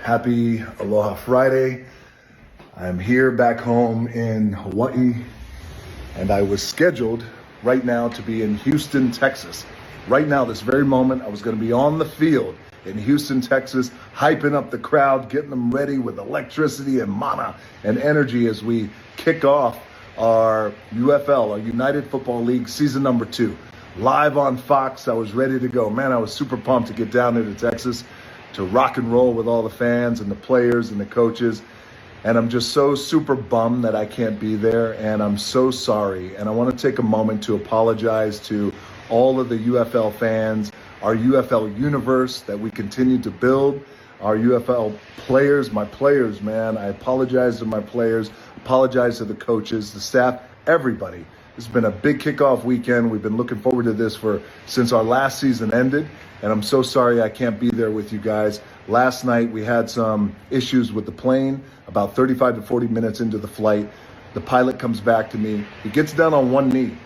Happy Aloha Friday. I'm here back home in Hawaii, and I was scheduled right now to be in Houston, Texas. Right now, this very moment, I was going to be on the field in Houston, Texas, hyping up the crowd, getting them ready with electricity and mana and energy as we kick off our UFL, our United Football League season number 2. Live on Fox, I was ready to go. Man, I was super pumped to get down there to Texas to rock and roll with all the fans and the players and the coaches. And I'm just so super bummed that I can't be there, and I'm so sorry. And I want to take a moment to apologize to all of the UFL fans, our UFL universe that we continue to build, our UFL players, my players, man. I apologize to my players, apologize to the coaches, the staff, everybody. This has been a big kickoff weekend. We've been looking forward to this since our last season ended, and I'm so sorry I can't be there with you guys. Last night we had some issues with the plane. About 35 to 40 minutes into the flight, the pilot comes back to me. He gets down on one knee,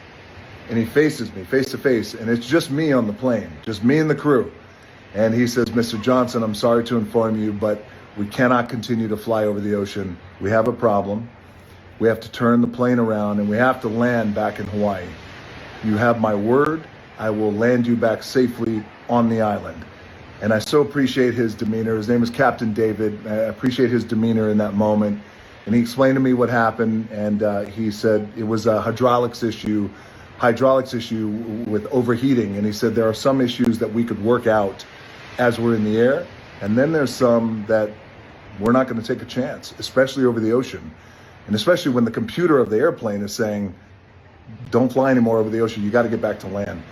and he faces me face to face, and it's just me on the plane, just me and the crew. And he says, "Mr. Johnson, I'm sorry to inform you, but we cannot continue to fly over the ocean. We have a problem. We have to turn the plane around, and we have to land back in Hawaii. You have my word. I will land you back safely on the island." And I so appreciate his demeanor. His name is Captain David. I appreciate his demeanor in that moment. And he explained to me what happened, and he said it was a hydraulics issue with overheating. And he said there are some issues that we could work out as we're in the air, and then there's some that we're not going to take a chance, especially over the ocean. And especially when the computer of the airplane is saying, don't fly anymore over the ocean, you got to get back to land.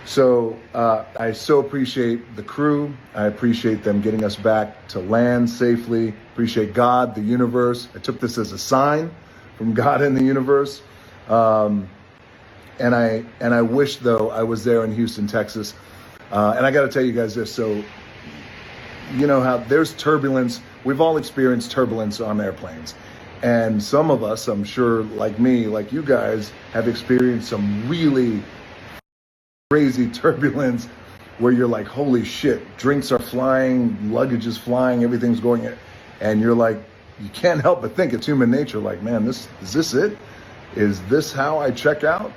So I so appreciate the crew. I appreciate them getting us back to land safely. Appreciate God, the universe. I took this as a sign from God and the universe. And I wish, though, I was there in Houston, Texas. And I got to tell you guys this. So, you know how there's turbulence. We've all experienced turbulence on airplanes. And some of us, I'm sure, like me, like you guys, have experienced some really crazy turbulence where you're like, holy shit, drinks are flying, luggage is flying, everything's going in. And you're like, you can't help but think it's human nature. Like, man, is this it? Is this how I check out?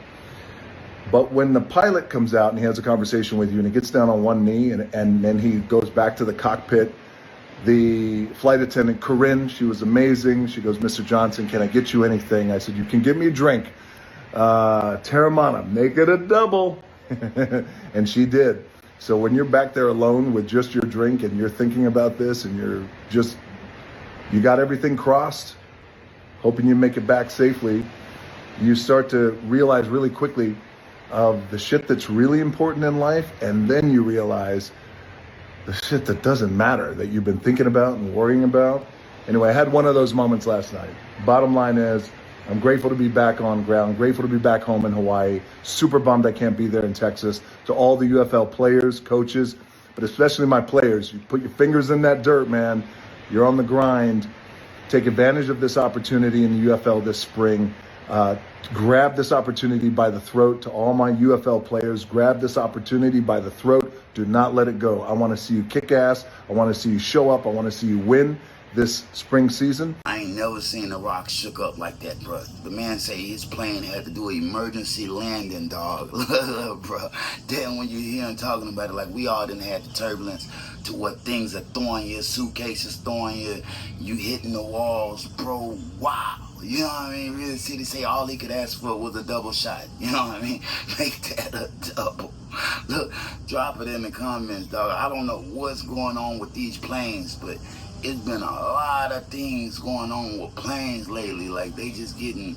But when the pilot comes out and he has a conversation with you and he gets down on one knee and then he goes back to the cockpit, the flight attendant, Corinne, she was amazing. She goes, "Mr. Johnson, can I get you anything?" I said, "You can get me a drink. Terramana, make it a double." And she did. So when you're back there alone with just your drink and you're thinking about this and you got everything crossed, hoping you make it back safely, you start to realize really quickly of the shit that's really important in life, and then you realize the shit that doesn't matter, that you've been thinking about and worrying about. Anyway, I had one of those moments last night. Bottom line is, I'm grateful to be back on ground, grateful to be back home in Hawaii. Super bummed I can't be there in Texas. To all the UFL players, coaches, but especially my players, you put your fingers in that dirt, man. You're on the grind. Take advantage of this opportunity in the UFL this spring. Grab this opportunity by the throat. To all my UFL players, grab this opportunity by the throat. Do not let it go. I want to see you kick ass. I want to see you show up. I want to see you win this spring season. I ain't never seen The Rock shook up like that, bro. The man say his plane had to do an emergency landing, dog. Bro, then when you hear him talking about it, like we all done had the turbulence to what things are throwing you, suitcases throwing you, you hitting the walls, bro. Wow. You know what I mean? Really see, they say all he could ask for was a double shot. You know what I mean? Make that a double. Look, drop it in the comments, dog. I don't know what's going on with these planes, but it's been a lot of things going on with planes lately. Like, they just getting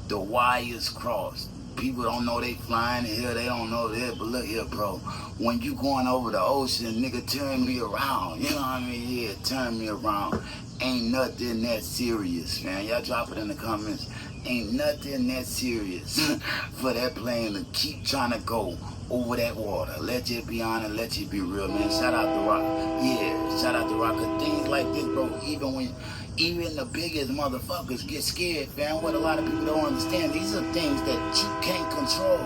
the wires crossed. People don't know they flying here, they don't know that. But look here, bro. When you going over the ocean, nigga, turn me around. You know what I mean? Yeah, turn me around. Ain't nothing that serious, man. Y'all drop it in the comments. Ain't nothing that serious for that plane to keep trying to go over that water. Let you be honest, let you be real, man. Shout out The Rock. Yeah, shout out The Rock. Cause things like this, bro, even the biggest motherfuckers get scared, fam. What a lot of people don't understand, these are things that you can't control.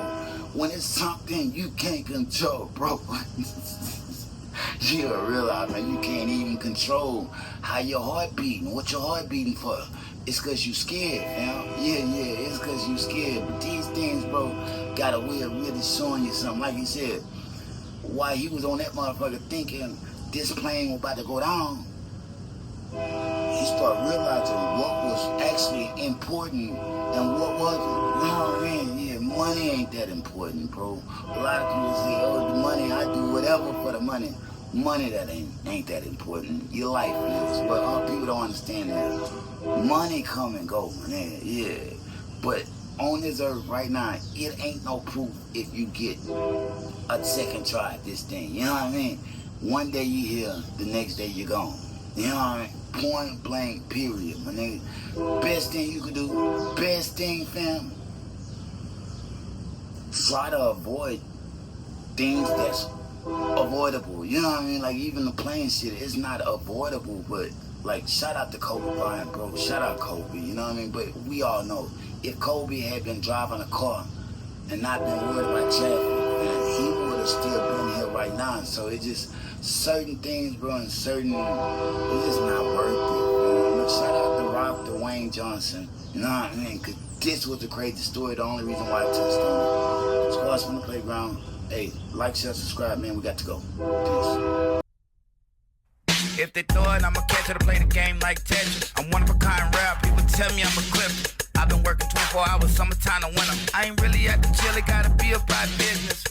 When it's something you can't control, bro. You'll realize, man, you can't even control how your heart beating, what your heart beating for. It's cause you scared, fam. Yeah, it's cause you scared. But these things, bro, got a way of really showing you something. Like he said, while he was on that motherfucker thinking this plane was about to go down, he started realizing what was actually important and what wasn't. You know what I mean? Yeah, money ain't that important, bro. A lot of people say, oh, the money, I do whatever for the money. Money that ain't that important. Your life is. But people don't understand that. Money come and go, man. Yeah. But on this earth right now, it ain't no proof if you get a second try at this thing. You know what I mean? One day you here, the next day you're gone. You know what I mean? Point blank, period, my nigga. Best thing you can do, best thing, fam, try to avoid things that's avoidable. You know what I mean? Like even the plane shit is not avoidable, but like shout out to Kobe Bryant, bro. Shout out Kobe, you know what I mean? But we all know if Kobe had been driving a car and not been worried about traffic, man, he would have still been here right now. So it just certain things, bro, and certain it's just not worth it, man. Look, shout out to Rock, Dwayne Johnson. You know what I mean? Cause this was the crazy story. The only reason why I touched on it. Squash from the playground. Hey, like, share, subscribe, man. We got to go. Peace. If they throw it, I'ma catch it to play the game like Tetris. I'm one of a kind rap. People tell me I'm a clip. I've been working 24 hours, summertime to winter. I ain't really at the chill, it gotta be about business.